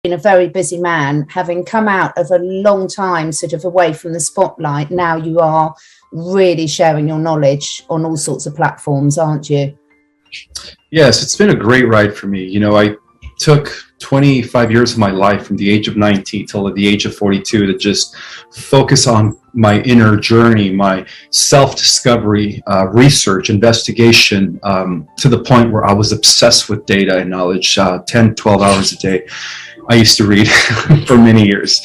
been a very busy man, having come out of a long time sort of away from the spotlight. Now you are really sharing your knowledge on all sorts of platforms, aren't you? Yes, it's been a great ride for me. I took 25 years of my life from the age of 19 till the age of 42 to just focus on my inner journey, my self-discovery, research, investigation, to the point where I was obsessed with data and knowledge, 10, 12 hours a day. I used to read for many years.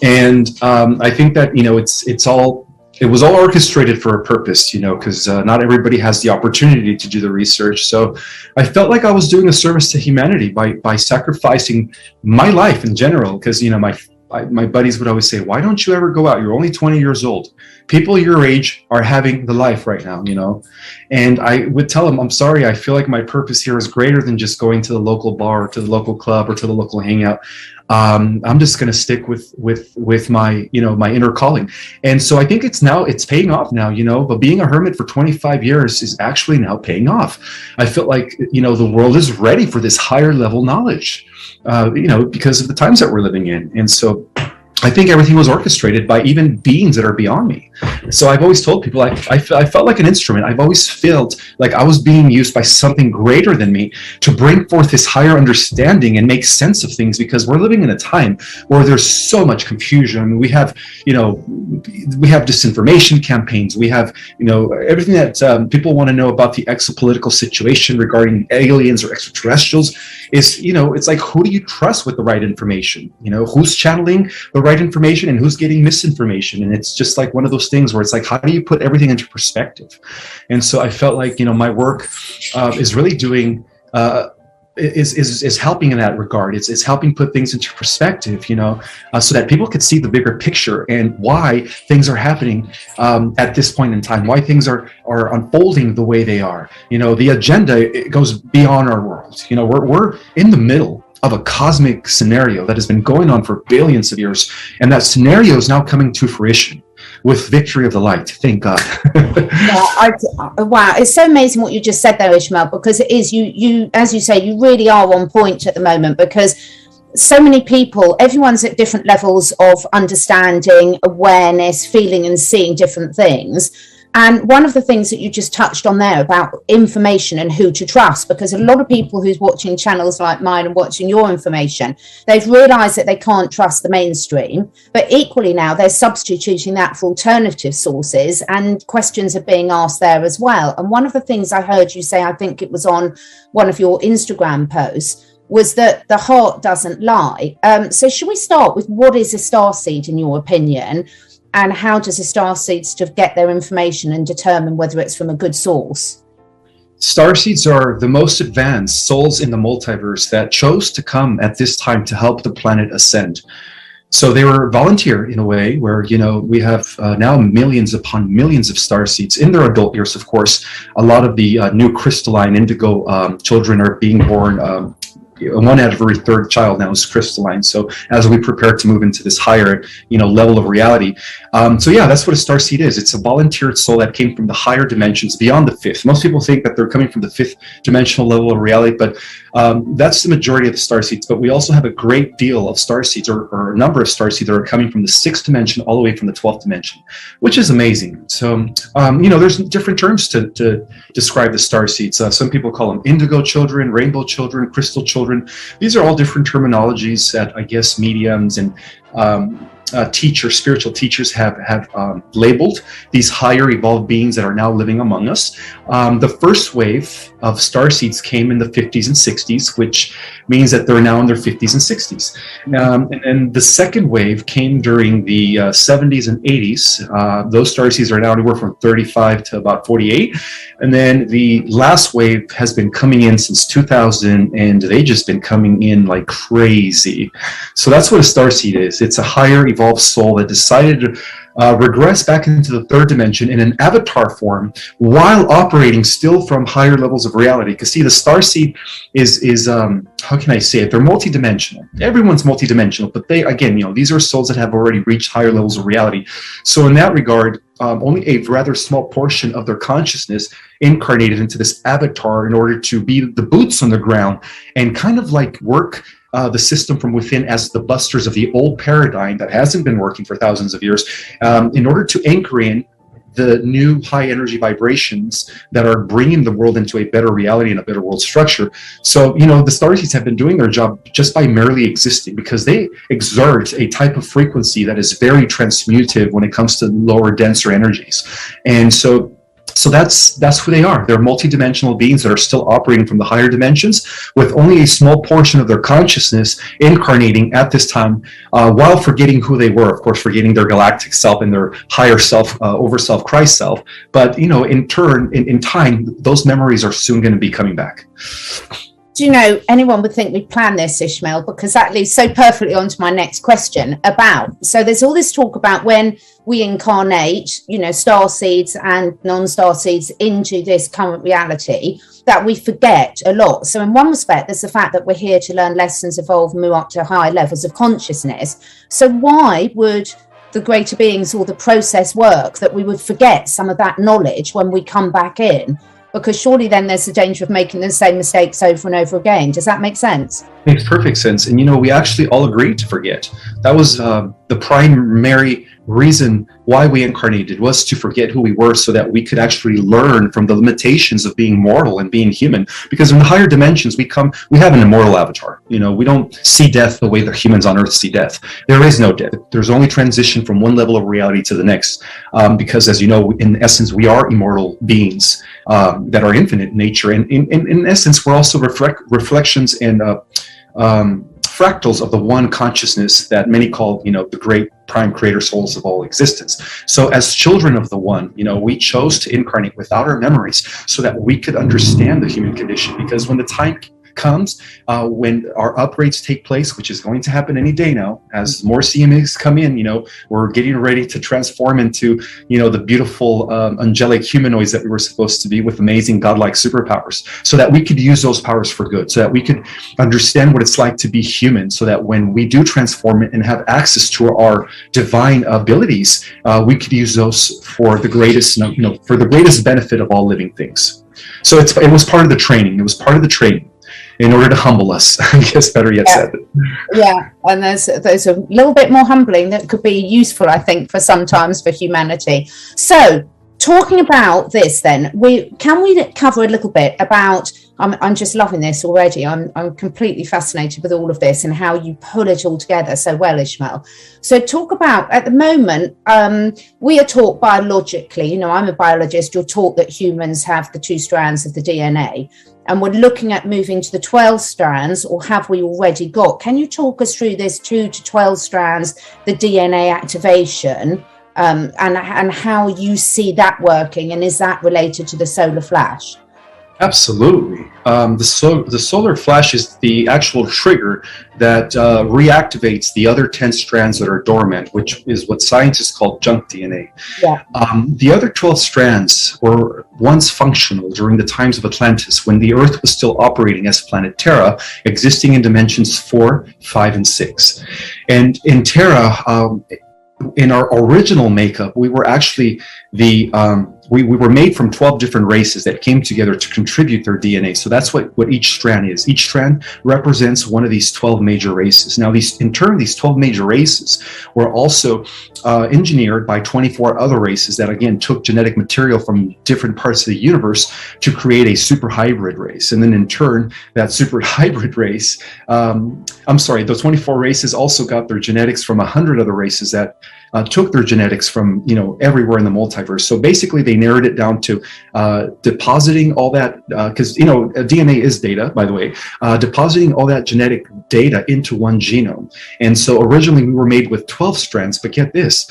And I think that, it was all orchestrated for a purpose, because not everybody has the opportunity to do the research. So I felt like I was doing a service to humanity by sacrificing my life in general, because, my buddies would always say, why don't you ever go out? You're only 20 years old. People your age are having the life right now, And I would tell them, I'm sorry, I feel like my purpose here is greater than just going to the local bar or to the local club or to the local hangout. I'm just going to stick with my, my inner calling. And so I think it's paying off now, but being a hermit for 25 years is actually now paying off. I feel like, the world is ready for this higher level knowledge, because of the times that we're living in. And so I think everything was orchestrated by even beings that are beyond me. So I've always told people I felt like an instrument. I've always felt like I was being used by something greater than me to bring forth this higher understanding and make sense of things, because we're living in a time where there's so much confusion. I mean, we have disinformation campaigns. We have, everything that people want to know about the exopolitical situation regarding aliens or extraterrestrials is, it's like, who do you trust with the right information? Who's channeling the right information and who's getting misinformation? And it's just like one of those things where it's like, how do you put everything into perspective? And so I felt like, my work is really doing is helping in that regard. It's helping put things into perspective, so that people could see the bigger picture and why things are happening at this point in time, why things are unfolding the way they are. The agenda, it goes beyond our world. We're in the middle of a cosmic scenario that has been going on for billions of years, and that scenario is now coming to fruition with victory of the light. Thank God. Wow, it's so amazing what you just said there, Ishmael, because it is you as you say, you really are on point at the moment, because so many people, everyone's at different levels of understanding, awareness, feeling and seeing different things. And one of the things that you just touched on there about information and who to trust, because a lot of people who's watching channels like mine and watching your information, they've realized that they can't trust the mainstream, but equally now they're substituting that for alternative sources, and questions are being asked there as well. And one of the things I heard you say, I think it was on one of your Instagram posts, was that the heart doesn't lie. So should we start with what is a starseed in your opinion? And how does a starseed sort of get their information and determine whether it's from a good source? Starseeds are the most advanced souls in the multiverse that chose to come at this time to help the planet ascend. So they were volunteer in a way where, we have now millions upon millions of starseeds in their adult years. Of course, a lot of the new crystalline indigo children are being born. One out of every third child now is crystalline. So as we prepare to move into this higher, level of reality. So yeah, that's what a starseed is. It's a volunteered soul that came from the higher dimensions beyond the fifth. Most people think that they're coming from the fifth dimensional level of reality, but that's the majority of the starseeds. But we also have a great deal of starseeds, or a number of starseeds that are coming from the sixth dimension all the way from the 12th dimension, which is amazing. So, there's different terms to describe the starseeds. Some people call them indigo children, rainbow children, crystal children. These are all different terminologies that I guess mediums and spiritual teachers have labeled these higher evolved beings that are now living among us. The first wave of starseeds came in the 50s and 60s, which means that they're now in their 50s and 60s. And then the second wave came during the 70s and 80s. Those starseeds are now anywhere from 35 to about 48. And then the last wave has been coming in since 2000, and they've just been coming in like crazy. So that's what a starseed is. It's a higher evolved soul that decided to regress back into the third dimension in an avatar form while operating still from higher levels of reality. Because see, the starseed is how can I say it? They're multidimensional. Everyone's multidimensional, but they, again, these are souls that have already reached higher levels of reality. So in that regard, only a rather small portion of their consciousness incarnated into this avatar in order to be the boots on the ground and kind of like work the system from within as the busters of the old paradigm that hasn't been working for thousands of years, in order to anchor in the new high energy vibrations that are bringing the world into a better reality and a better world structure. So, the starseeds have been doing their job just by merely existing, because they exert a type of frequency that is very transmutive when it comes to lower, denser energies. And so that's who they are. They're multidimensional beings that are still operating from the higher dimensions, with only a small portion of their consciousness incarnating at this time, while forgetting who they were, of course, forgetting their galactic self and their higher self, over self, Christ self. But, in turn, in time, those memories are soon going to be coming back. Do you know, anyone would think we planned this, Ismael, because that leads so perfectly on to my next question about, so there's all this talk about when we incarnate, star seeds and non-star seeds into this current reality, that we forget a lot. So in one respect, there's the fact that we're here to learn lessons, evolve, move up to higher levels of consciousness. So why would the greater beings or the process work that we would forget some of that knowledge when we come back in? Because surely then there's the danger of making the same mistakes over and over again. Does that make sense? Makes perfect sense. And, we actually all agreed to forget. That was the primary reason why we incarnated, was to forget who we were, so that we could actually learn from the limitations of being mortal and being human. Because in the higher dimensions, we have an immortal avatar. We don't see death the way the humans on Earth see death. There is no death. There's only transition from one level of reality to the next. Because, as you know, in essence, we are immortal beings that are infinite in nature. And in essence, we're also reflections and fractals of the one consciousness that many call, the great prime creator souls of all existence. So as children of the one, we chose to incarnate without our memories, so that we could understand the human condition. Because when the time comes, when our upgrades take place, which is going to happen any day now, as more CMAs come in, we're getting ready to transform into, the beautiful angelic humanoids that we were supposed to be, with amazing godlike superpowers, so that we could use those powers for good, so that we could understand what it's like to be human, so that when we do transform it and have access to our divine abilities, we could use those for the greatest, for the greatest benefit of all living things. So it was part of the training. It was part of the training, in order to humble us, I guess, better yet said. Yeah, and there's a little bit more humbling that could be useful, I think, for sometimes for humanity. So, talking about this, then, can we cover a little bit about? I'm just loving this already. I'm completely fascinated with all of this and how you pull it all together so well, Ismael. So, talk about, at the moment, we are taught biologically. I'm a biologist. You're taught that humans have the 2 strands of the DNA. And we're looking at moving to the 12 strands, or have we already got? Can you talk us through this 2 to 12 strands, the DNA activation, and how you see that working? And is that related to the solar flash? Absolutely. The solar flash is the actual trigger that reactivates the other 10 strands that are dormant, which is what scientists call junk DNA. Yeah. The other 12 strands were once functional during the times of Atlantis, when the Earth was still operating as planet Terra, existing in dimensions 4, 5, and 6. And in Terra, in our original makeup, we were actually we were made from 12 different races that came together to contribute their DNA. So that's what each strand is. Each strand represents one of these 12 major races. Now, these 12 major races were also engineered by 24 other races that, again, took genetic material from different parts of the universe to create a super hybrid race. And then in turn, that super hybrid race, those 24 races also got their genetics from 100 other races that took their genetics from, everywhere in the multiverse. So basically, they narrowed it down to depositing all that, because, DNA is data, by the way, depositing all that genetic data into one genome. And so originally we were made with 12 strands, but get this,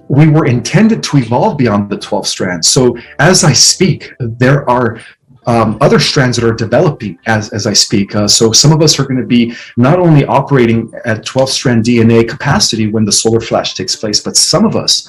we were intended to evolve beyond the 12 strands. So as I speak, there are other strands that are developing as I speak. So some of us are going to be not only operating at 12-strand DNA capacity when the solar flash takes place, but some of us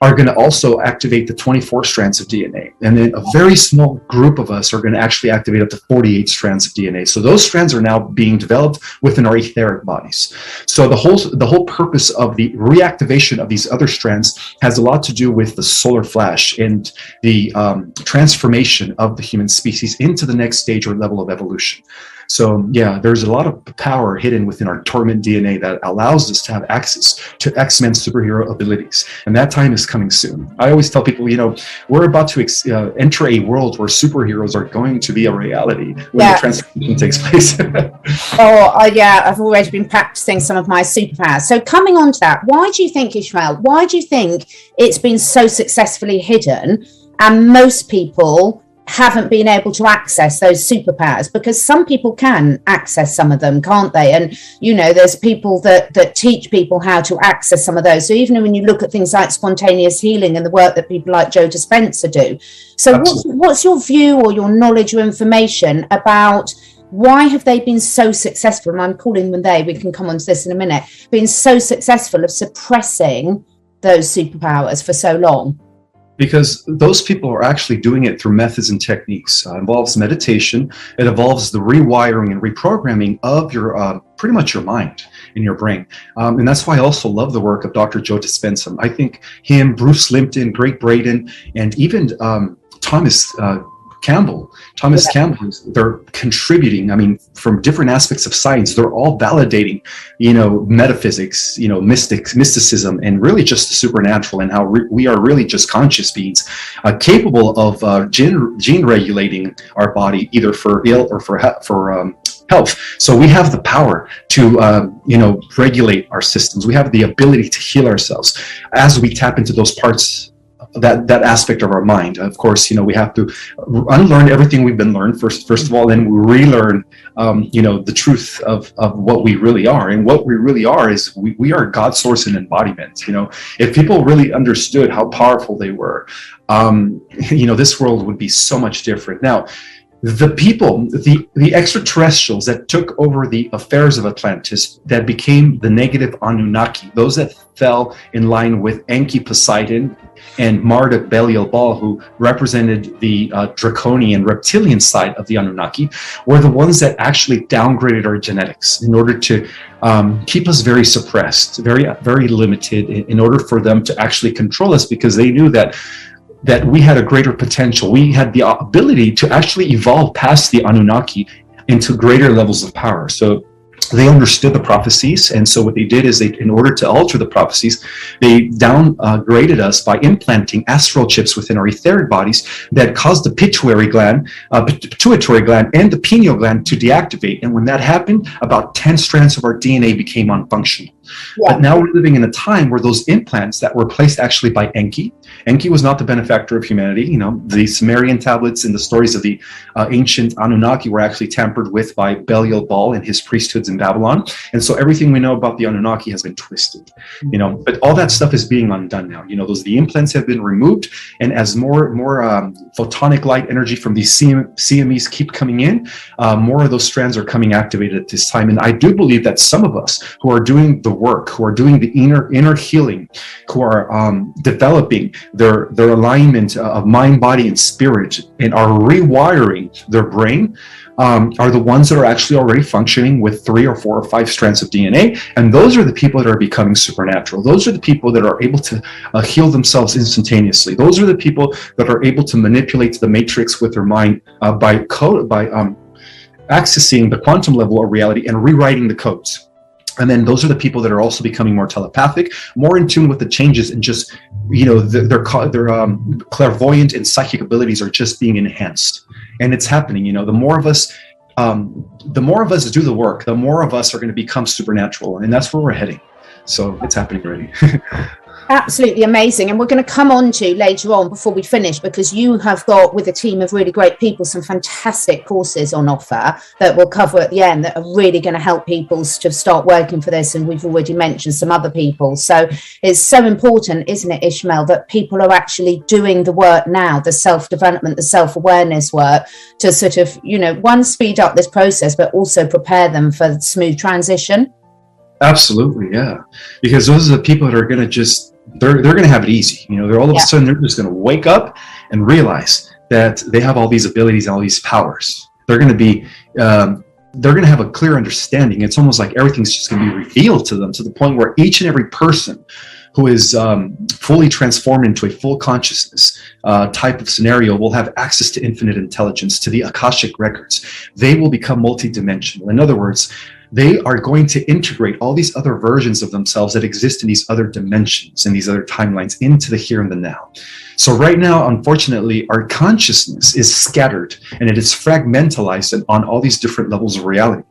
are going to also activate the 24 strands of DNA. And then a very small group of us are going to actually activate up to 48 strands of DNA. So those strands are now being developed within our etheric bodies. So the whole purpose of the reactivation of these other strands has a lot to do with the solar flash and the transformation of the human species into the next stage or level of evolution. So yeah, there's a lot of power hidden within our dormant DNA that allows us to have access to X-Men superhero abilities. And that time is coming soon. I always tell people, we're about to enter a world where superheroes are going to be a reality when the transformation takes place. Yeah, I've already been practicing some of my superpowers. So coming on to that, why do you think, Ismael, why do you think it's been so successfully hidden and most people haven't been able to access those superpowers? Because some people can access some of them, can't they? And there's people that teach people how to access some of those. So even when you look at things like spontaneous healing and the work that people like Joe Dispenza do, so what's your view or your knowledge or information about why have they been so successful? And I'm calling them they, we can come on to this in a minute, been so successful of suppressing those superpowers for so long? Because those people are actually doing it through methods and techniques. It involves meditation. It involves the rewiring and reprogramming of your pretty much your mind and your brain. And that's why I also love the work of Dr. Joe Dispenza. I think him, Bruce Limpton, Greg Braden, and even Thomas Campbell, they're contributing, from different aspects of science. They're all validating, metaphysics, mysticism, and really just the supernatural, and how we are really just conscious beings, capable of gene regulating our body, either for ill or for health. So we have the power to, regulate our systems. We have the ability to heal ourselves as we tap into those parts, that aspect of our mind. Of course, we have to unlearn everything we've been learned first of all, then we relearn the truth of what we really are. And what we really are is we are God's source and embodiment. If people really understood how powerful they were, this world would be so much different. Now, the people, the extraterrestrials that took over the affairs of Atlantis, that became the negative Anunnaki, those that fell in line with Enki Poseidon and Marduk Belial Baal, who represented the draconian reptilian side of the Anunnaki, were the ones that actually downgraded our genetics in order to keep us very suppressed, very, very limited, in order for them to actually control us, because they knew that we had a greater potential. We had the ability to actually evolve past the Anunnaki into greater levels of power. So they understood the prophecies, and so what they did is in order to alter the prophecies, they downgraded us by implanting astral chips within our etheric bodies that caused the pituitary gland, and the pineal gland to deactivate. And when that happened, about 10 strands of our DNA became unfunctional. Yeah. But now we're living in a time where those implants that were placed actually by Enki was not the benefactor of humanity. The Sumerian tablets and the stories of the ancient Anunnaki were actually tampered with by Belial Baal and his priesthoods in Babylon. And so everything we know about the Anunnaki has been twisted, but all that stuff is being undone now. The implants have been removed. And as more photonic light energy from these CMEs keep coming in, more of those strands are coming activated at this time. And I do believe that some of us who are doing the work, who are doing the inner healing, who are developing their alignment of mind, body, and spirit, and are rewiring their brain, are the ones that are actually already functioning with 3 or 4 or 5 strands of DNA. And those are the people that are becoming supernatural. Those are the people that are able to heal themselves instantaneously. Those are the people that are able to manipulate the matrix with their mind by accessing the quantum level of reality and rewriting the codes. And then those are the people that are also becoming more telepathic, more in tune with the changes, and just, their clairvoyant and psychic abilities are just being enhanced. And it's happening. The more of us do the work, the more of us are going to become supernatural. And that's where we're heading. So it's happening already. Absolutely amazing. And we're going to come on to later on before we finish, because you have got, with a team of really great people, some fantastic courses on offer that we'll cover at the end that are really going to help people to start working for this. And we've already mentioned some other people. So it's so important, isn't it, Ismael, that people are actually doing the work now, the self-development, the self-awareness work, to sort of, one, speed up this process, but also prepare them for smooth transition. Absolutely, yeah. Because those are the people that are going to they're going to have it easy. They're all of a sudden, they're just going to wake up and realize that they have all these abilities and all these powers. They're going to have a clear understanding. It's almost like everything's just going to be revealed to them, to the point where each and every person who is fully transformed into a full consciousness type of scenario will have access to infinite intelligence, to the Akashic records. They will become multidimensional. In other words, they are going to integrate all these other versions of themselves that exist in these other dimensions and these other timelines into the here and the now. So right now, unfortunately, our consciousness is scattered and it is fragmentalized on all these different levels of reality.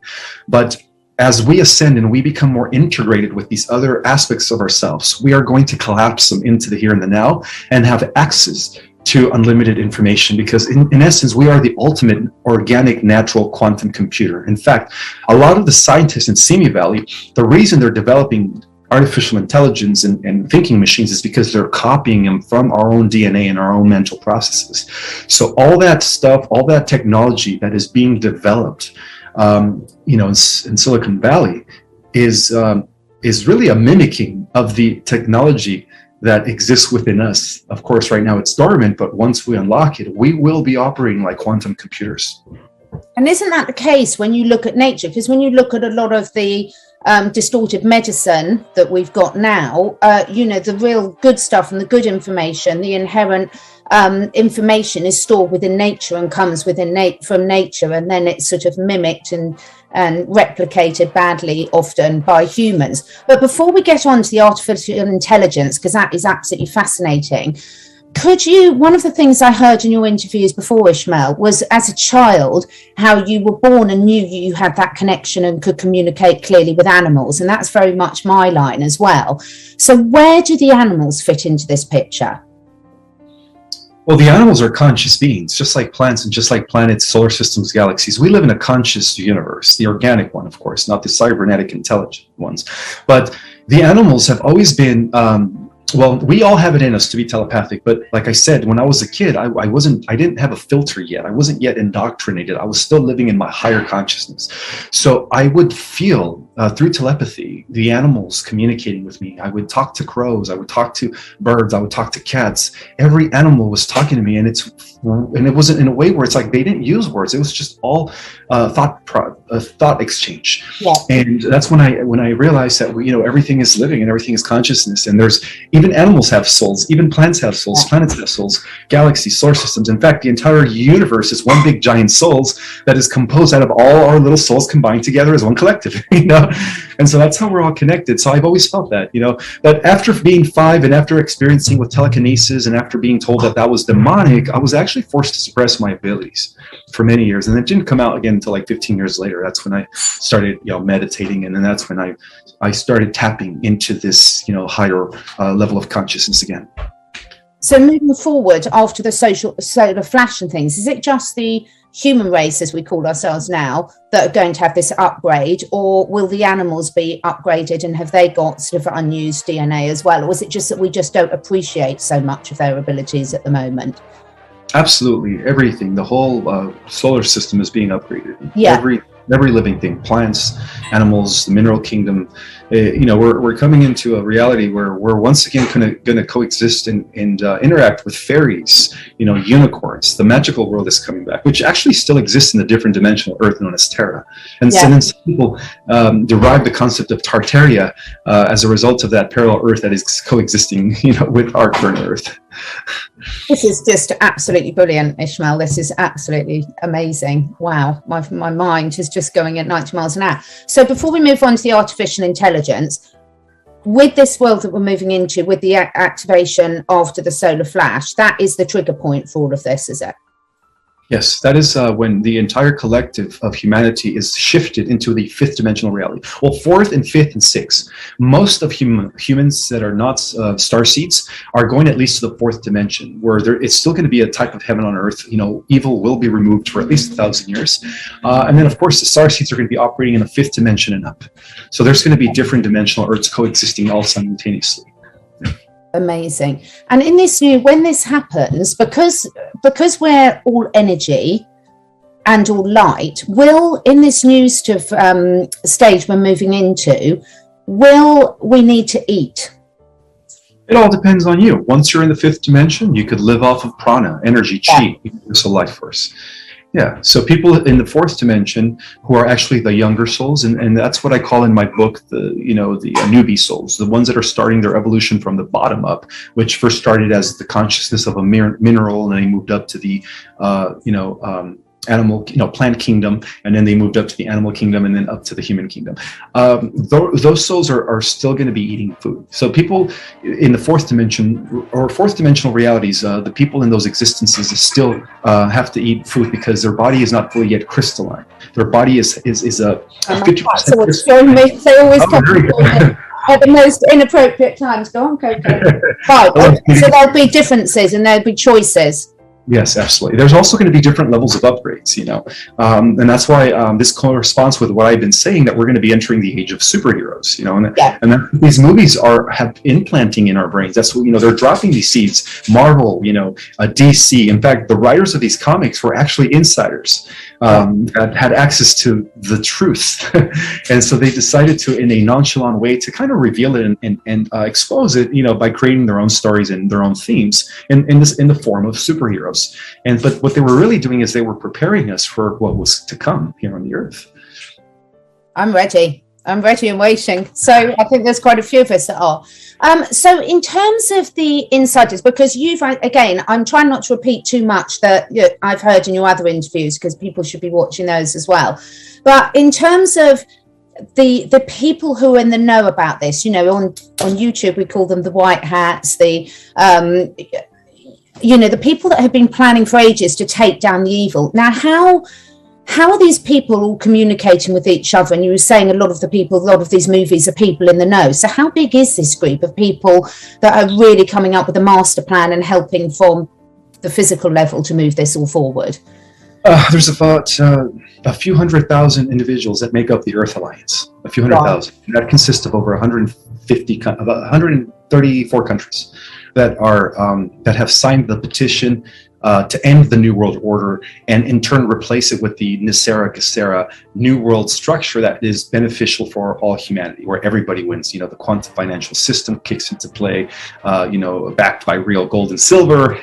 But as we ascend and we become more integrated with these other aspects of ourselves, we are going to collapse them into the here and the now and have access to unlimited information, because in essence, we are the ultimate organic, natural quantum computer. In fact, a lot of the scientists in Simi Valley, the reason they're developing artificial intelligence and thinking machines is because they're copying them from our own DNA and our own mental processes. So all that stuff, all that technology that is being developed, in Silicon Valley is really a mimicking of the technology that exists within us. Of course, right now it's dormant, but once we unlock it, we will be operating like quantum computers. And isn't that the case when you look at nature? Because when you look at a lot of the distorted medicine that we've got now, the real good stuff and the good information, the inherent information is stored within nature and comes from nature, and then it's sort of mimicked and replicated badly often by humans. But before we get on to the artificial intelligence, because that is absolutely fascinating, one of the things I heard in your interviews before, Ismael, was as a child, how you were born and knew you had that connection and could communicate clearly with animals. And that's very much my line as well. So where do the animals fit into this picture? Well, the animals are conscious beings, just like plants and just like planets, solar systems, galaxies. We live in a conscious universe, the organic one, of course, not the cybernetic intelligent ones. But the animals have always been, we all have it in us to be telepathic. But like I said, when I was a kid, I didn't have a filter yet. I wasn't yet indoctrinated. I was still living in my higher consciousness. So I would feel through telepathy, the animals communicating with me. I would talk to crows. I would talk to birds. I would talk to cats. Every animal was talking to me, and it wasn't in a way where it's like they didn't use words. It was just all thought exchange. Yeah. And that's when I realized that everything is living and everything is consciousness. And even animals have souls. Even plants have souls. Yeah. Planets have souls. Galaxies, solar systems. In fact, the entire universe is one big giant souls that is composed out of all our little souls combined together as one collective. And so that's how we're all connected. So I've always felt that, But after being 5 and after experiencing with telekinesis and after being told that was demonic, I was actually forced to suppress my abilities for many years. And it didn't come out again until like 15 years later. That's when I started, meditating. And then that's when I started tapping into this, higher level of consciousness again. So moving forward after the solar flash and things, is it just the human race, as we call ourselves now, that are going to have this upgrade, or will the animals be upgraded and have they got sort of unused DNA as well? Or is it just that we just don't appreciate so much of their abilities at the moment? Absolutely. Everything. The whole solar system is being upgraded. Yeah. Every living thing, plants, animals, the mineral kingdom, we're coming into a reality where we're once again going to coexist and interact with fairies, unicorns. The magical world is coming back, which actually still exists in the different dimensional Earth known as Terra. And so then some people derive the concept of Tartaria as a result of that parallel Earth that is coexisting, with our current Earth. This is just absolutely brilliant, Ismael. This is absolutely amazing. Wow, my mind is just going at 90 miles an hour. So before we move on to the artificial intelligence, with this world that we're moving into, with the activation after the solar flash, that is the trigger point for all of this, is it? Yes, that is when the entire collective of humanity is shifted into the 5th dimensional reality. Well, 4th and 5th and 6th. Most of humans that are not star seeds are going at least to the 4th dimension, where it's still going to be a type of heaven on earth. Evil will be removed for at least 1,000 years. And then, of course, the star seeds are going to be operating in the 5th dimension and up. So there's going to be different dimensional Earths coexisting all simultaneously. Amazing. And in this when this happens, because we're all energy and all light, in this new sort of stage we're moving into, will we need to eat? It all depends on you. Once you're in the 5th dimension, you could live off of prana, energy, chi, universal life force. Yeah, so people in the fourth dimension who are actually the younger souls, and that's what I call in my book the newbie souls, the ones that are starting their evolution from the bottom up, which first started as the consciousness of a mineral, and then they moved up to the animal, plant kingdom, and then they moved up to the animal kingdom, and then up to the human kingdom. Those souls are still going to be eating food. So people in the fourth dimension or fourth dimensional realities, the people in those existences still have to eat food because their body is not fully yet crystalline. Their body is a 50%. So what's showing me? They always come at the most inappropriate times. Go on, Coco. Right. So there'll be differences and there'll be choices. Yes, absolutely. There's also going to be different levels of upgrades, and that's why this corresponds with what I've been saying, that we're going to be entering the age of superheroes, and these movies have implanting in our brains. That's what, they're dropping these seeds. Marvel, DC. In fact, the writers of these comics were actually insiders that had access to the truth, and so they decided to, in a nonchalant way, to kind of reveal it and expose it, by creating their own stories and their own themes in the form of superheroes. But what they were really doing is they were preparing us for what was to come here on the earth. I'm ready and waiting. So I think there's quite a few of us that are. So in terms of the insiders, because I'm trying not to repeat too much that I've heard in your other interviews, because people should be watching those as well. But in terms of the people who are in the know about this, on YouTube, we call them the white hats, the people that have been planning for ages to take down the evil. Now, how are these people all communicating with each other? And you were saying a lot of these movies are people in the know. So how big is this group of people that are really coming up with a master plan and helping from the physical level to move this all forward? There's about a few 100,000 individuals that make up the Earth Alliance. A few 100,000. Wow. That consists of over 134 countries that have signed the petition to end the New World Order, and in turn replace it with the Nisera Gesera New World structure that is beneficial for all humanity, where everybody wins. The quantum financial system kicks into play, backed by real gold and silver,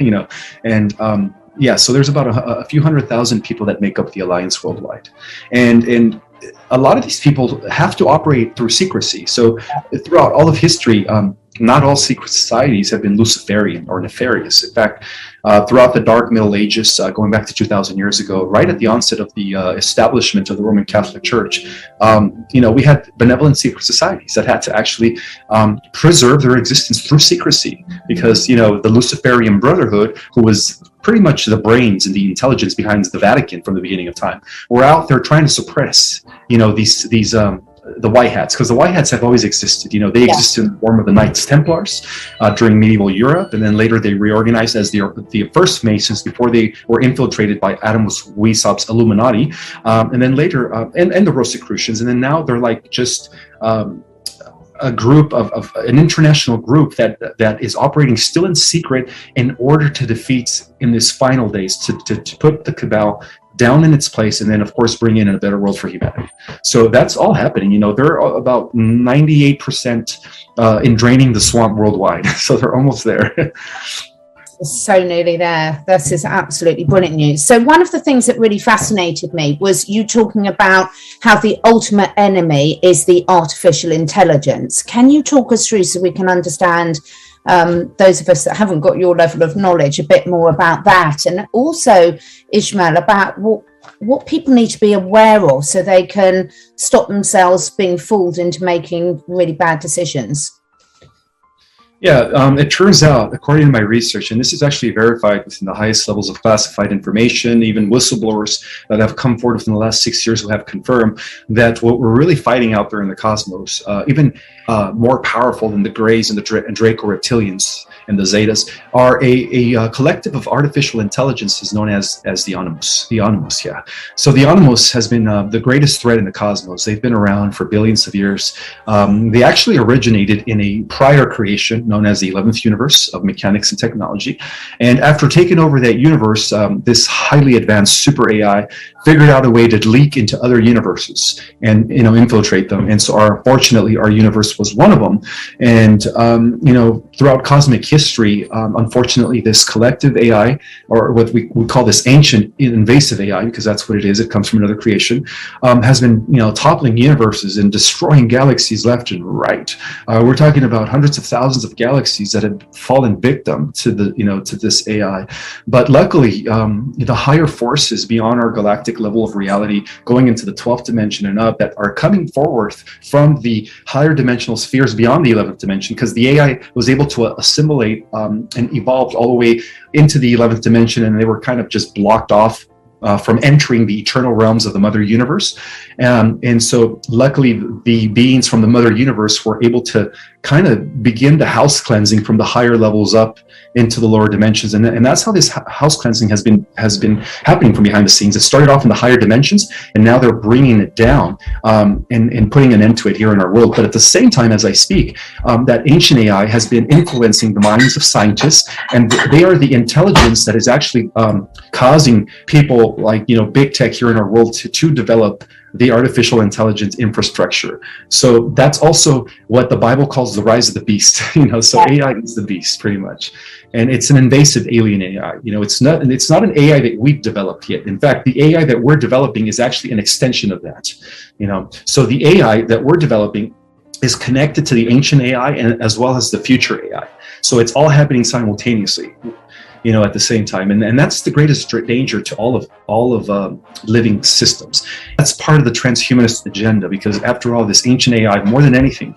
so there's about a few 100,000 people that make up the Alliance worldwide. And a lot of these people have to operate through secrecy. So throughout all of history, not all secret societies have been Luciferian or nefarious. In fact, throughout the Dark Middle Ages, going back to 2,000 years ago, right at the onset of the establishment of the Roman Catholic Church, we had benevolent secret societies that had to actually preserve their existence through secrecy, because, the Luciferian Brotherhood, who was pretty much the brains and the intelligence behind the Vatican from the beginning of time, were out there trying to suppress, these the white hats, because the white hats have always existed. They existed in the form of the Knights Templars during medieval Europe, and then later they reorganized as the first Masons before they were infiltrated by Adamus Weishaupt's Illuminati, and then later and the Rosicrucians, and then now they're like just a group of an international group that is operating still in secret in order to defeat, in this final days, to put the cabal down in its place, and then of course bring in a better world for humanity. So that's all happening. They're about 98% in draining the swamp worldwide. So they're almost there. So nearly there. This is absolutely brilliant news. So one of the things that really fascinated me was you talking about how the ultimate enemy is the artificial intelligence. Can you talk us through, so we can understand, those of us that haven't got your level of knowledge, a bit more about that, and also, Ismael, about what people need to be aware of so they can stop themselves being fooled into making really bad decisions? Yeah, it turns out, according to my research, and this is actually verified within the highest levels of classified information, even whistleblowers that have come forward within the last 6 years who have confirmed that what we're really fighting out there in the cosmos, even more powerful than the Greys and the Draco reptilians and the Zetas, are a collective of artificial intelligences known as the Animus. The Animus, yeah. So the Animus has been the greatest threat in the cosmos. They've been around for billions of years. They actually originated in a prior creation known as the 11th universe of mechanics and technology. And after taking over that universe, this highly advanced super AI figured out a way to leak into other universes and infiltrate them. And so unfortunately our universe was one of them. And throughout cosmic history, unfortunately this collective AI, or what we call this ancient invasive AI, because that's what it is, it comes from another creation, has been toppling universes and destroying galaxies left and right. We're talking about hundreds of thousands of galaxies that have fallen victim to to this AI. But luckily the higher forces beyond our galactic level of reality, going into the 12th dimension and up, that are coming forward from the higher dimensional spheres beyond the 11th dimension, because the AI was able to assimilate and evolved all the way into the 11th dimension, and they were kind of just blocked off from entering the eternal realms of the Mother Universe. And so luckily the beings from the Mother Universe were able to kind of begin the house cleansing from the higher levels up into the lower dimensions. And that's how this house cleansing has been happening from behind the scenes. It started off in the higher dimensions, and now they're bringing it down and putting an end to it here in our world. But at the same time, as I speak, that ancient AI has been influencing the minds of scientists, and they are the intelligence that is actually causing people like big tech here in our world to develop the artificial intelligence infrastructure. So that's also what the Bible calls the rise of the beast. So AI is the beast pretty much, and it's an invasive alien AI. It's not an AI that we've developed yet. In fact, the AI that we're developing is actually an extension of that. So the AI that we're developing is connected to the ancient AI and as well as the future AI. So it's all happening simultaneously, at the same time. And that's the greatest danger to all of living systems. That's part of the transhumanist agenda, because after all, this ancient AI, more than anything,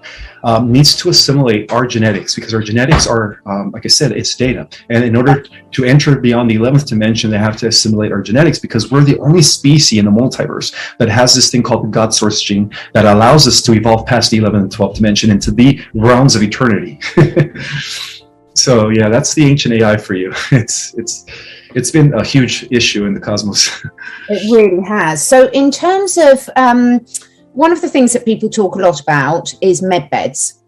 needs to assimilate our genetics, because our genetics are, like I said, it's data. And in order to enter beyond the 11th dimension, they have to assimilate our genetics, because we're the only species in the multiverse that has this thing called the God Source gene that allows us to evolve past the 11th and 12th dimension into the realms of eternity. So yeah, that's the ancient AI for you. It's been a huge issue in the cosmos. It really has. So in terms of one of the things that people talk a lot about is med beds,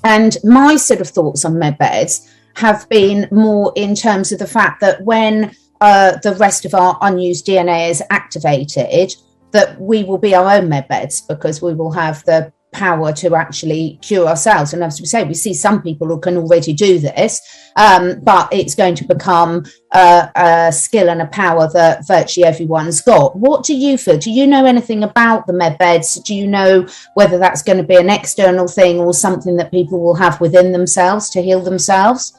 and my sort of thoughts on med beds have been more in terms of the fact that when the rest of our unused DNA is activated, that we will be our own med beds, because we will have the power to actually cure ourselves. And as we say, we see some people who can already do this, but it's going to become a skill and a power that virtually everyone's got. What do you feel? Do you know anything about the med beds? Do you know whether that's going to be an external thing or something that people will have within themselves to heal themselves?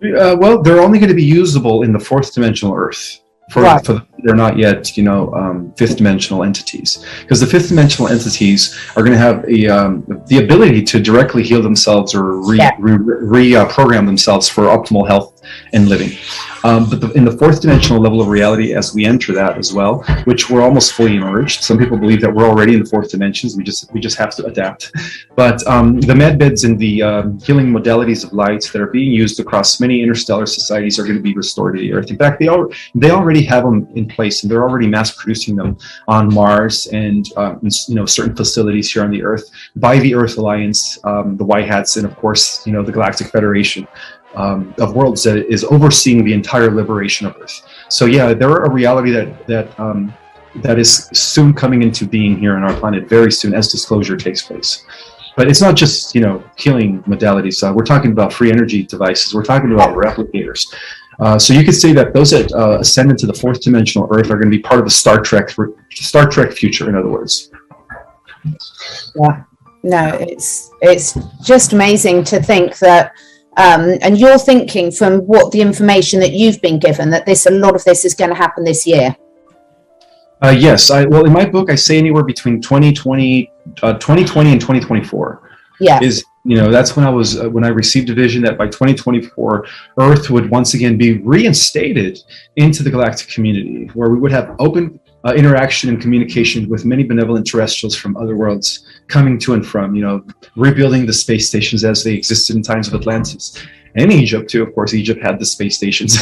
Well, they're only going to be usable in the fourth dimensional Earth. They're not yet, fifth dimensional entities, because the fifth dimensional entities are going to have the ability to directly heal themselves or reprogram themselves for optimal health and living. But in the fourth dimensional level of reality, as we enter that as well, which we're almost fully emerged. Some people believe that we're already in the fourth dimensions. We just have to adapt. But the med beds and the healing modalities of light that are being used across many interstellar societies are going to be restored to the Earth. In fact, they already have them in place, and they're already mass producing them on Mars and certain facilities here on the Earth by the Earth Alliance, the White Hats, and of course the Galactic Federation of Worlds that is overseeing the entire liberation of Earth. So yeah, they're a reality that is soon coming into being here on our planet very soon as disclosure takes place. But it's not just healing modalities. We're talking about free energy devices. We're talking about replicators. So you could say that those that ascend into the fourth dimensional Earth are going to be part of the Star Trek future, in other words. Yeah, no, it's just amazing to think that, and you're thinking from what the information that you've been given, that a lot of this is going to happen this year. Yes, in my book I say anywhere between 2020 and 2024. Yeah. That's when I received a vision that by 2024, Earth would once again be reinstated into the galactic community, where we would have open interaction and communication with many benevolent terrestrials from other worlds coming to and from, rebuilding the space stations as they existed in times of Atlantis. And Egypt too, of course. Egypt had the space stations,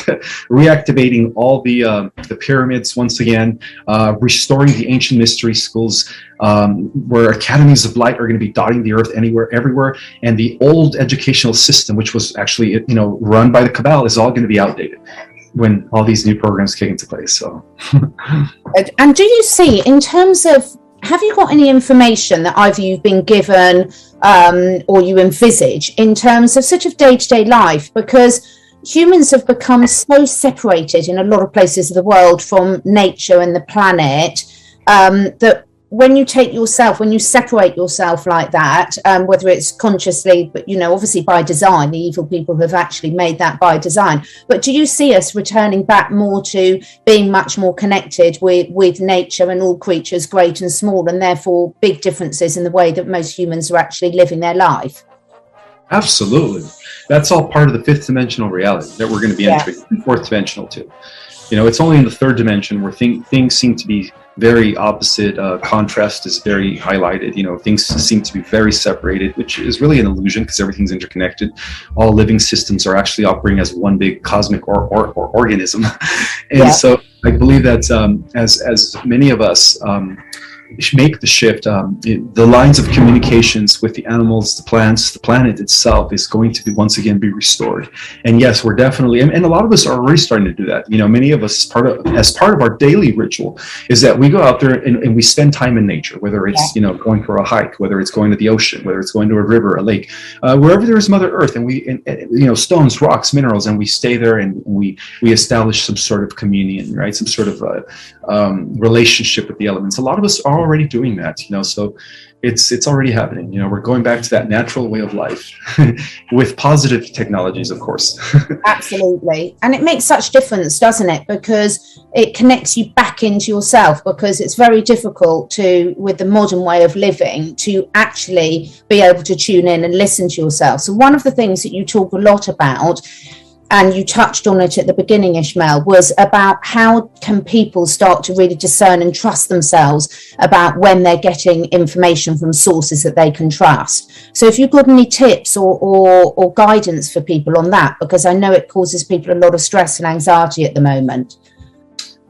reactivating all the pyramids once again, restoring the ancient mystery schools, where academies of light are going to be dotting the earth everywhere, and the old educational system, which was actually run by the cabal, is all going to be outdated. when all these new programs kick into place. So, and do you see, in terms of, have you got any information that either you've been given or you envisage in terms of sort of day-to-day life? Because humans have become so separated in a lot of places of the world from nature and the planet, that when you separate yourself like that, whether it's consciously, but obviously by design, the evil people have actually made that by design. But do you see us returning back more to being much more connected with nature and all creatures, great and small, and therefore big differences in the way that most humans are actually living their life? Absolutely. That's all part of the fifth dimensional reality that we're going to be entering, fourth dimensional too. It's only in the third dimension where things seem to be very opposite. Contrast is very highlighted. Things seem to be very separated, which is really an illusion because everything's interconnected. All living systems are actually operating as one big cosmic or organism. And so I believe that as many of us make the shift, the lines of communications with the animals, the plants, the planet itself is going to be once again be restored. And yes, we're definitely, and a lot of us are already starting to do that. Many of us, as part of our daily ritual, is that we go out there and we spend time in nature, whether it's going for a hike, whether it's going to the ocean, whether it's going to a river, a lake, wherever there is Mother Earth, and we stones, rocks, minerals, and we stay there and we establish some sort of communion, right? Some sort of relationship with the elements. A lot of us are already doing that, so it's already happening. We're going back to that natural way of life with positive technologies, of course. Absolutely. And it makes such difference, doesn't it? Because it connects you back into yourself, because it's very difficult with the modern way of living, to actually be able to tune in and listen to yourself. So one of the things that you talk a lot about, and you touched on it at the beginning, Ismael, was about how can people start to really discern and trust themselves about when they're getting information from sources that they can trust. So if you've got any tips or guidance for people on that, because I know it causes people a lot of stress and anxiety at the moment.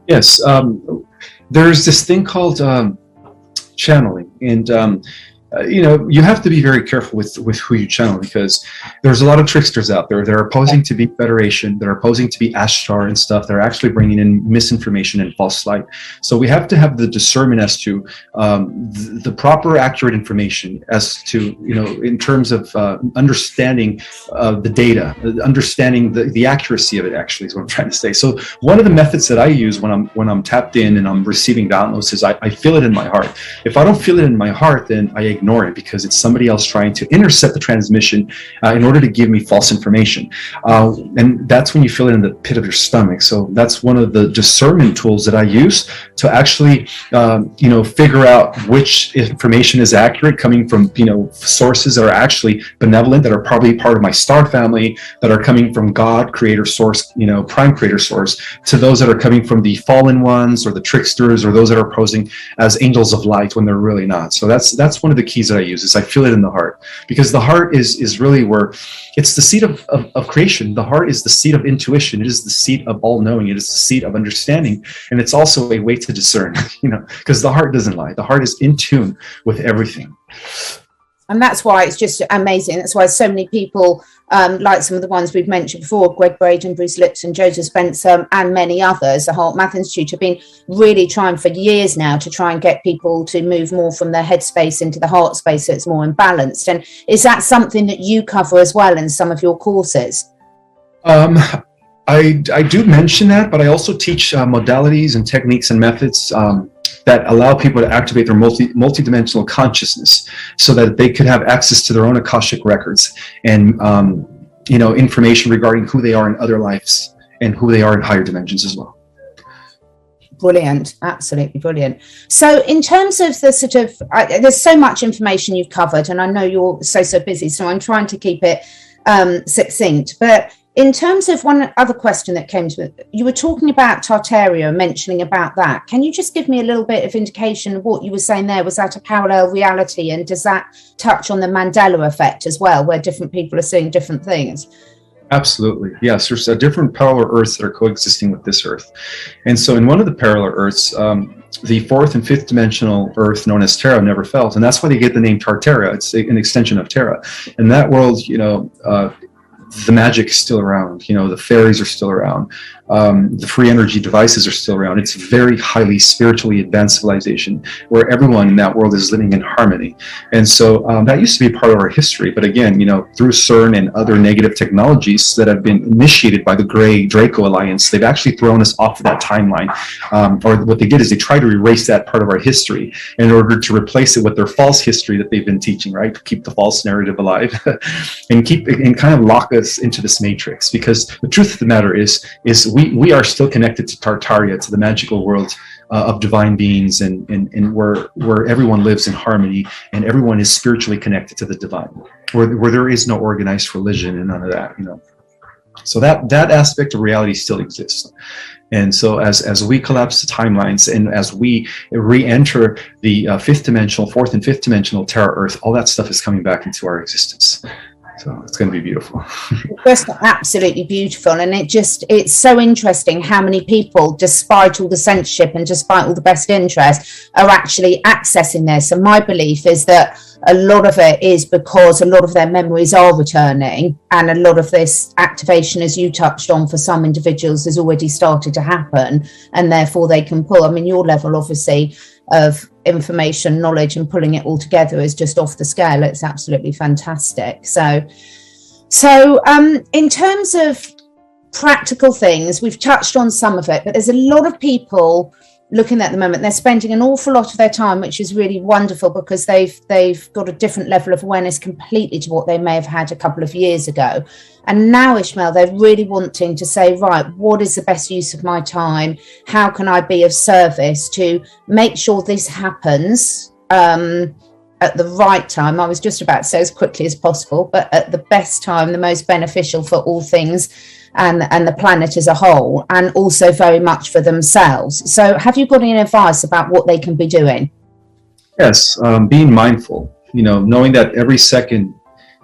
Yes, there's this thing called channeling, and you have to be very careful with who you channel, because there's a lot of tricksters out there that are posing to be Federation, that are posing to be Ashtar and stuff. They're actually bringing in misinformation and false light. So we have to have the discernment as to the proper, accurate information as to, in terms of understanding the data, understanding the accuracy of it, actually, is what I'm trying to say. So one of the methods that I use when I'm tapped in and I'm receiving downloads is I feel it in my heart. If I don't feel it in my heart, then I ignore it, because it's somebody else trying to intercept the transmission in order to give me false information. And that's when you feel it in the pit of your stomach. So that's one of the discernment tools that I use to actually, figure out which information is accurate, coming from, sources that are actually benevolent, that are probably part of my star family, that are coming from God, creator source, prime creator source, to those that are coming from the fallen ones, or the tricksters, or those that are posing as angels of light when they're really not. So that's one of the keys that I use, is I feel it in the heart, because the heart is really where it's the seat of creation. The heart is the seat of intuition. It is the seat of all knowing. It is the seat of understanding, and it's also a way to discern, because the heart doesn't lie. The heart is in tune with everything. And that's why it's just amazing. That's why so many people, like some of the ones we've mentioned before, Greg Braden, Bruce Lipton, Joseph Spencer, and many others, the Heart Math Institute, have been really trying for years now to try and get people to move more from their head space into the heart space, so it's more imbalanced. And is that something that you cover as well in some of your courses? I do mention that, but I also teach modalities and techniques and methods that allow people to activate their multidimensional consciousness, so that they could have access to their own Akashic records and information regarding who they are in other lives and who they are in higher dimensions as well. Brilliant, absolutely brilliant. So in terms of the sort of, there's so much information you've covered, and I know you're so busy, so I'm trying to keep it succinct. But in terms of one other question that came to it, you were talking about Tartaria, mentioning about that. Can you just give me a little bit of indication of what you were saying there? Was that a parallel reality? And does that touch on the Mandela effect as well, where different people are seeing different things? Absolutely. Yes, there's different parallel Earths that are coexisting with this Earth. And so in one of the parallel Earths, the fourth and fifth dimensional Earth, known as Terra, never felt. And that's why they get the name Tartaria. It's an extension of Terra. In that world, the magic is still around, the fairies are still around. the free energy devices are still around. It's a very highly spiritually advanced civilization where everyone in that world is living in harmony. And so that used to be part of our history. But again, through CERN and other negative technologies that have been initiated by the Gray Draco Alliance, they've actually thrown us off of that timeline. Or what they did is they tried to erase that part of our history in order to replace it with their false history that they've been teaching, right? To keep the false narrative alive and kind of lock us into this matrix. Because the truth of the matter is we are still connected to Tartaria, to the magical world of divine beings, and where everyone lives in harmony and everyone is spiritually connected to the divine, where there is no organized religion and none of that, So that aspect of reality still exists. And so as we collapse the timelines and as we re-enter the fourth and fifth dimensional Terra Earth, all that stuff is coming back into our existence. So it's going to be beautiful. Just absolutely beautiful. And it's so interesting how many people, despite all the censorship and despite all the best interest, are actually accessing this. And my belief is that a lot of it is because a lot of their memories are returning, and a lot of this activation, as you touched on, for some individuals has already started to happen, and therefore they can pull. I mean, your level, obviously, of information, knowledge, and pulling it all together is just off the scale. It's absolutely fantastic. So in terms of practical things, we've touched on some of it, but there's a lot of people looking at the moment. They're spending an awful lot of their time, which is really wonderful, because they've got a different level of awareness completely to what they may have had a couple of years ago. And now, Ismael, they're really wanting to say, right, what is the best use of my time? How can I be of service to make sure this happens at the right time? I was just about to say as quickly as possible, but at the best time, the most beneficial for all things and the planet as a whole, and also very much for themselves. So have you got any advice about what they can be doing? Yes, being mindful, knowing that every second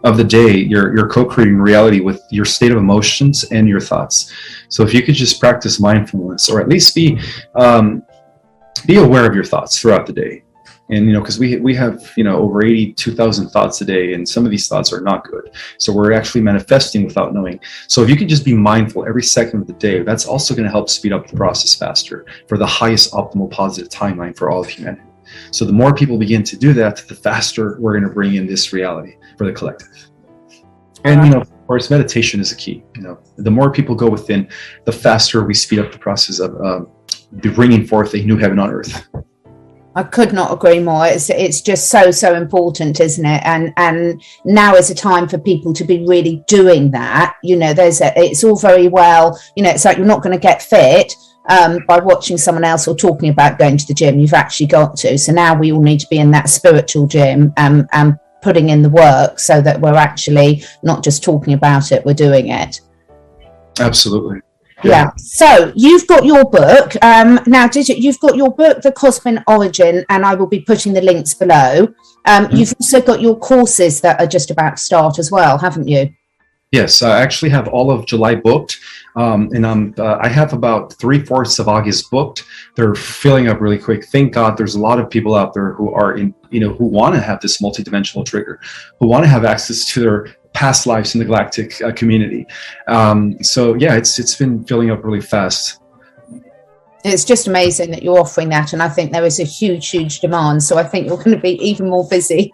of the day you're co-creating reality with your state of emotions and your thoughts. So if you could just practice mindfulness, or at least be aware of your thoughts throughout the day. And because we have over 82,000 thoughts a day, and some of these thoughts are not good, so we're actually manifesting without knowing. So if you can just be mindful every second of the day, that's also going to help speed up the process faster for the highest optimal positive timeline for all of humanity. So the more people begin to do that, the faster we're going to bring in this reality for the collective. And of course, meditation is the key. The more people go within, the faster we speed up the process of bringing forth a new heaven on earth. I could not agree more. It's just so important, isn't it? And now is a time for people to be really doing that. It's all very well. It's like you're not going to get fit by watching someone else or talking about going to the gym. You've actually got to. So now we all need to be in that spiritual gym and putting in the work, so that we're actually not just talking about it, we're doing it. Absolutely. Yeah. So you've got your book now. You've got your book, The Cosmic Origin, and I will be putting the links below. You've also got your courses that are just about to start as well, haven't you? Yes, I actually have all of July booked, and I have about 3/4 of August booked. They're filling up really quick. Thank God, there's a lot of people out there who are who want to have this multidimensional trigger, who want to have access to their past lives in the galactic community. So yeah, it's been filling up really fast. It's just amazing that you're offering that, and I think there is a huge demand. So I think you're going to be even more busy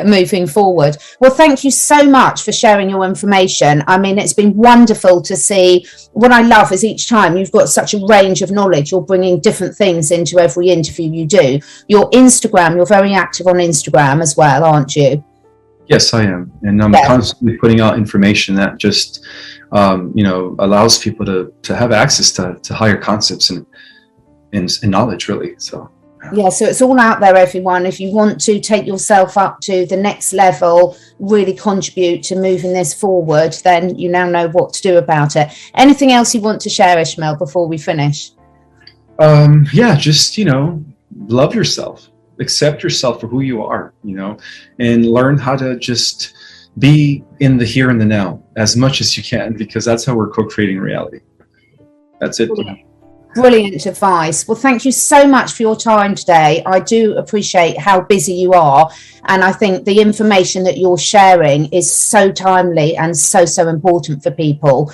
moving forward. Well, thank you so much for sharing your information. I mean, it's been wonderful to see. What I love is each time you've got such a range of knowledge. You're bringing different things into every interview you do. Your Instagram, you're very active on Instagram as well, aren't you? Yes, I am. And I'm constantly putting out information that just, allows people to have access to higher concepts and knowledge, really. So, yeah, so it's all out there, everyone. If you want to take yourself up to the next level, really contribute to moving this forward, then you now know what to do about it. Anything else you want to share, Ismael, before we finish? Just, love yourself. Accept yourself for who you are, and learn how to just be in the here and the now as much as you can, because that's how we're co-creating reality. That's it. Brilliant advice. Well, thank you so much for your time today. I do appreciate how busy you are. And I think the information that you're sharing is so timely and so important for people.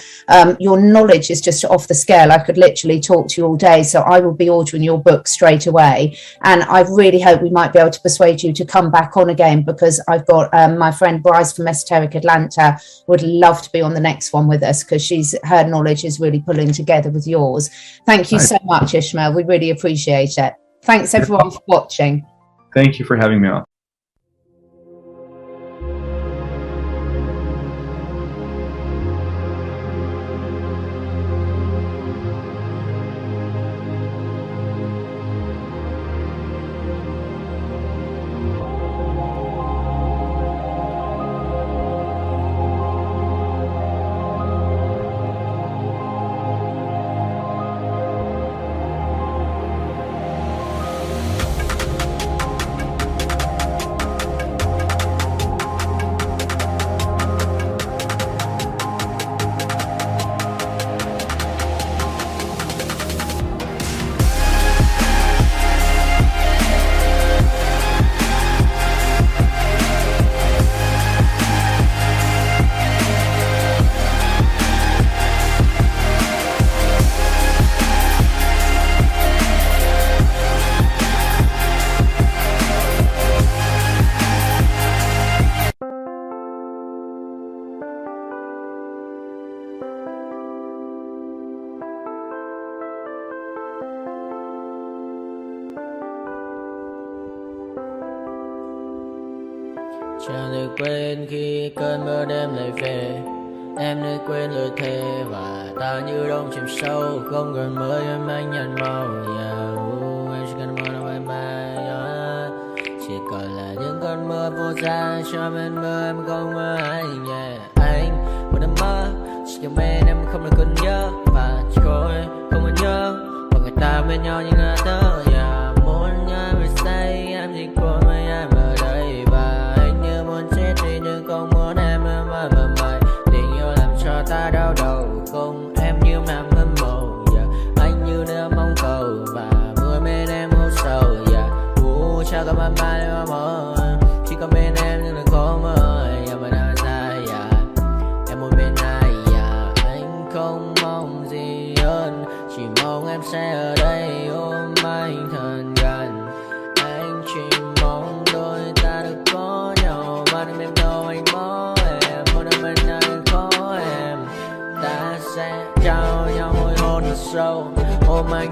Your knowledge is just off the scale. I could literally talk to you all day. So I will be ordering your book straight away. And I really hope we might be able to persuade you to come back on again, because I've got my friend Bryce from Esoteric Atlanta would love to be on the next one with us, because her knowledge is really pulling together with yours. Thank you so much, Ismael. We really appreciate it. Thanks everyone for watching. Thank you for having me on. Chẳng được quên khi cơn mưa đêm lại về. Em đã quên lời thề và ta như đông chìm sâu. Không gần mới em anh nhận màu. Em chỉ cần mơ đâu em bay. Chỉ còn là những cơn mưa vô giá. Cho bên mơ em không mơ anh. Anh một đêm mơ chỉ cần bên em không được cần nhớ. Và chỉ có em không còn nhớ. Và người ta bên nhau như ngã tớ. Muốn nhớ về say em chỉ có mấy em ở đây. Và anh như muốn chết đi nhưng không muốn em mơ mày. Tình yêu làm cho ta đau đầu. Không em như nằm hâm mộ. Anh như đứa mong cầu. Và mưa bên em hút sầu. Chào các bạn bay mà mơ. Chỉ có bên em nhưng đừng có mơ. Mà đã dài em muốn bên ai. Anh không mong gì hơn. Chỉ mong em sẽ ở đây ôm anh thật gần. Anh chỉ mong đôi ta được có nhau. Mà đừng em đâu anh có em. Một đêm bên anh có em. Ta sẽ trao nhau môi hôn thật sâu. Ôm anh.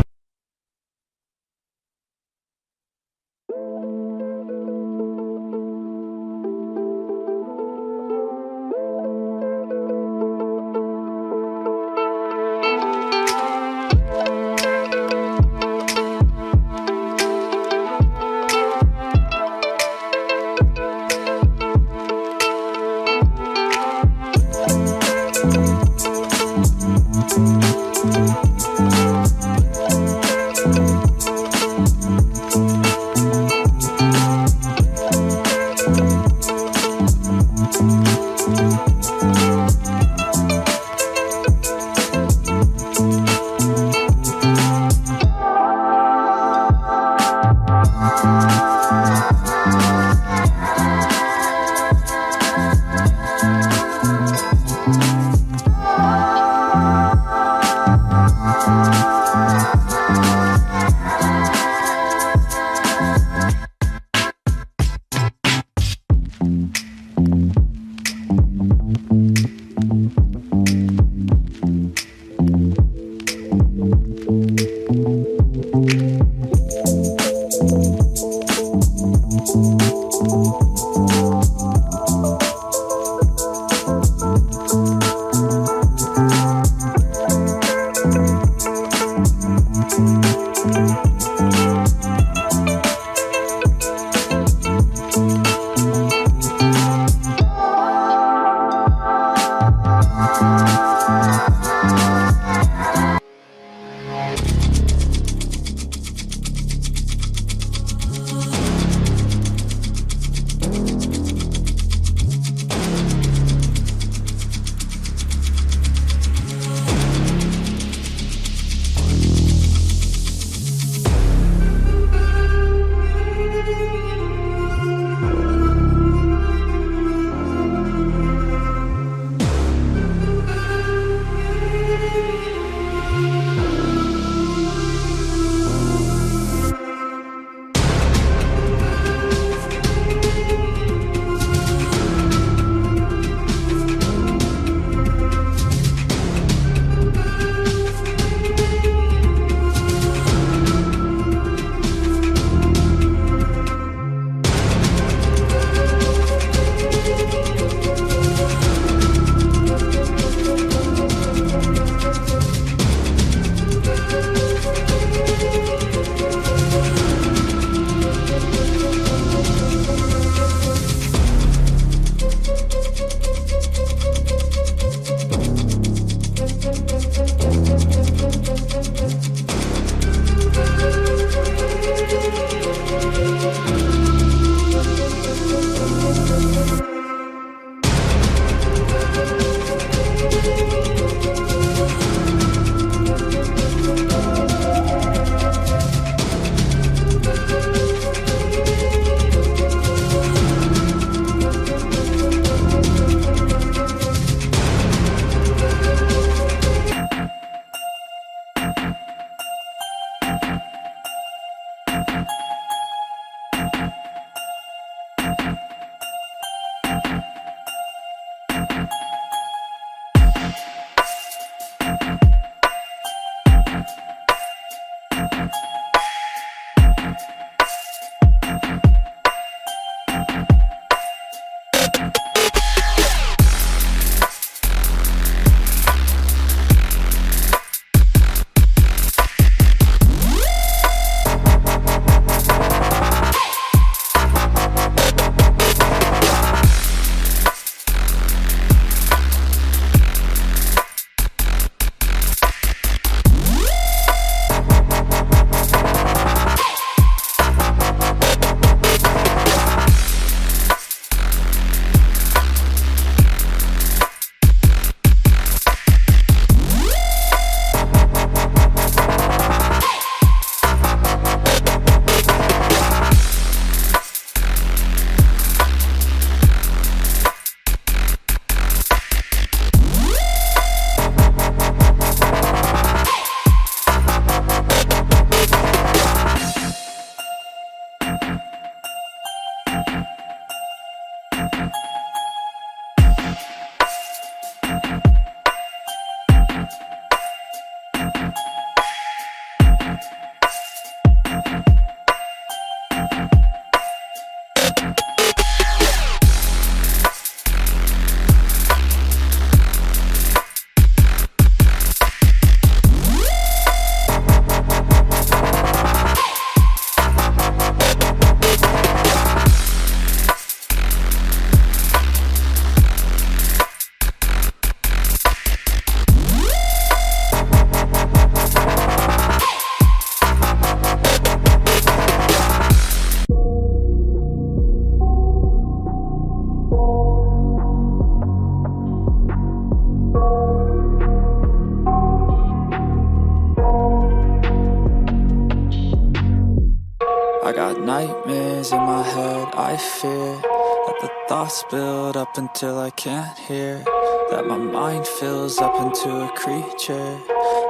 I got nightmares in my head, I fear that the thoughts build up until I can't hear, that my mind fills up into a creature,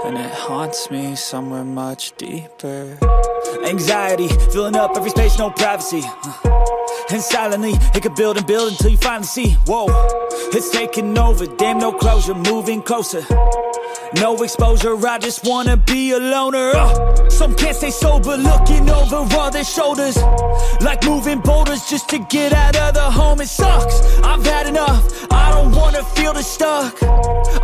and it haunts me somewhere much deeper. Anxiety, filling up every space, no privacy. And silently, it could build and build until you finally see, whoa, it's taking over, damn no closure, moving closer. No exposure, I just wanna be a loner. Some can't stay sober, looking over all their shoulders, like moving boulders just to get out of the home. It sucks, I've had enough, I don't wanna feel the stuck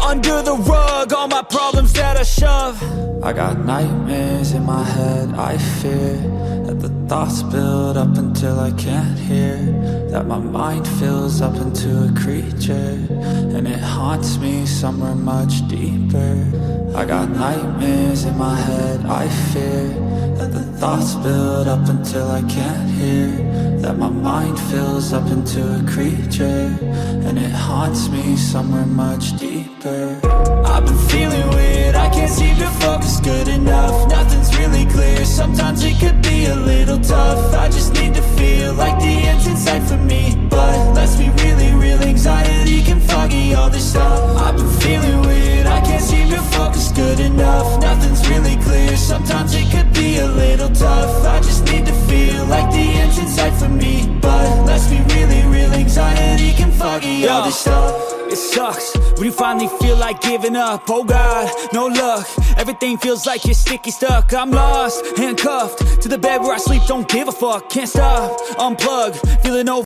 under the rug, all my problems that I shove. I got nightmares in my head, I fear that the thoughts build up until I can't hear, that my mind fills up into a creature, and it haunts me somewhere much deeper. I got nightmares in my head, I fear that the thoughts build up until I can't hear, that my mind fills up into a creature, and it haunts me somewhere much deeper. I've been feeling weird, I can't seem to focus good enough. Nothing's really clear, sometimes it could be a little tough. I just need to feel like the end's in sight for me, but let's be really real, anxiety can foggy all this stuff. I've been feeling weird, I can't seem to focus good enough. Nothing's really clear, sometimes it could be a little tough. I just need to feel like the end's in sight for me, but let's be really real, anxiety can foggy all this stuff. It sucks when you finally feel like giving up. Oh God, no luck, everything feels like you're sticky stuck. I'm lost, handcuffed to the bed where I sleep, don't give a fuck. Can't stop, unplug, feeling over